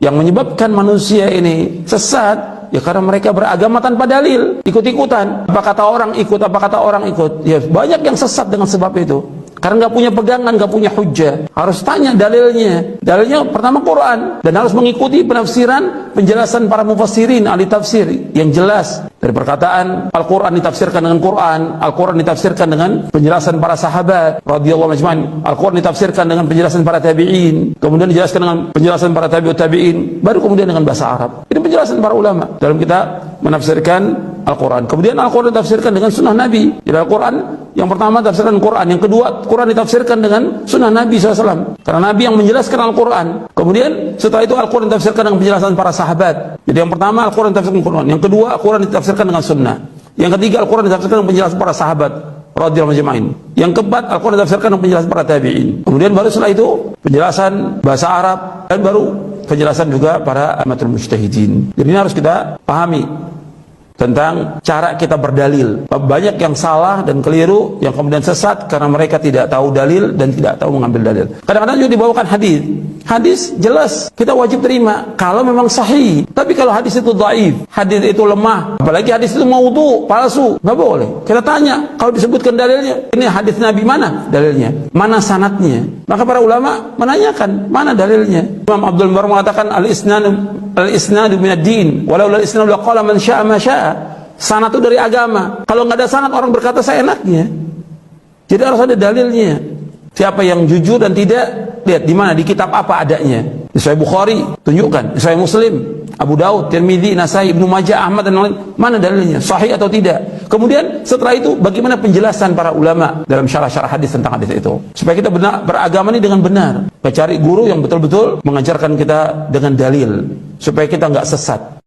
Yang menyebabkan manusia ini sesat, ya karena mereka beragama tanpa dalil, ikut-ikutan. Apa kata orang ikut, apa kata orang ikut. Ya banyak yang sesat dengan sebab itu. Karena nggak punya pegangan, nggak punya hujjah. Harus tanya dalilnya. Dalilnya pertama Quran, dan harus mengikuti penafsiran, penjelasan para mufassirin, ahli tafsir yang jelas. Dari perkataan Al-Quran ditafsirkan dengan Quran, Al-Quran ditafsirkan dengan penjelasan para sahabat radhiyallahu anhum, Al-Quran ditafsirkan dengan penjelasan para tabi'in, kemudian dijelaskan dengan penjelasan para tabi'ut tabi'in, baru kemudian dengan bahasa Arab. Ini penjelasan para ulama dalam kita menafsirkan Al-Quran. Kemudian Al-Quran ditafsirkan dengan sunnah Nabi. Jadi Al-Quran yang pertama tafsirkan Quran, yang kedua Quran ditafsirkan dengan sunnah Nabi SAW, karena Nabi yang menjelaskan Al-Quran. Kemudian setelah itu Al-Quran ditafsirkan dengan penjelasan para sahabat. Jadi yang pertama Al-Quran ditafsirkan Quran, yang kedua Al-Quran ditafsirkan dengan sunnah, yang ketiga Al-Quran ditafsirkan dengan penjelasan para sahabat radhiyallahu anhum, yang keempat Al-Quran ditafsirkan dengan penjelasan para tabi'in. Kemudian baru setelah itu penjelasan bahasa Arab, dan baru penjelasan juga para amatul mujtahidin. Jadi ini harus kita pahami tentang cara kita berdalil. Banyak yang salah dan keliru, yang kemudian sesat karena mereka tidak tahu dalil dan tidak tahu mengambil dalil. Kadang-kadang juga dibawakan hadis. Hadis jelas kita wajib terima kalau memang sahih. Tapi kalau hadis itu dhaif, hadis itu lemah, apalagi hadis itu maudhu, palsu, nggak boleh. Kita tanya, kalau disebutkan dalilnya, ini hadis Nabi, mana dalilnya? Mana sanadnya? Maka para ulama menanyakan, mana dalilnya? Imam Abdul Mubarak mengatakan al-isnadu minad din, walau al-isnadu laqala man syaa ma syaa. Sanad itu dari agama. Kalau nggak ada sanad, orang berkata saya enaknya. Jadi harus ada dalilnya. Siapa yang jujur dan tidak, lihat di mana, di kitab apa adanya. Di Sahih Bukhari, tunjukkan. Di Sahih Muslim, Abu Daud, Tirmidzi, Nasai, Ibnu Majah, Ahmad dan lain, mana dalilnya, sahih atau tidak. Kemudian setelah itu bagaimana penjelasan para ulama dalam syarah-syarah hadis tentang hadis itu, supaya kita beragama ini dengan benar. Kita cari guru yang betul-betul mengajarkan kita dengan dalil, supaya kita nggak sesat.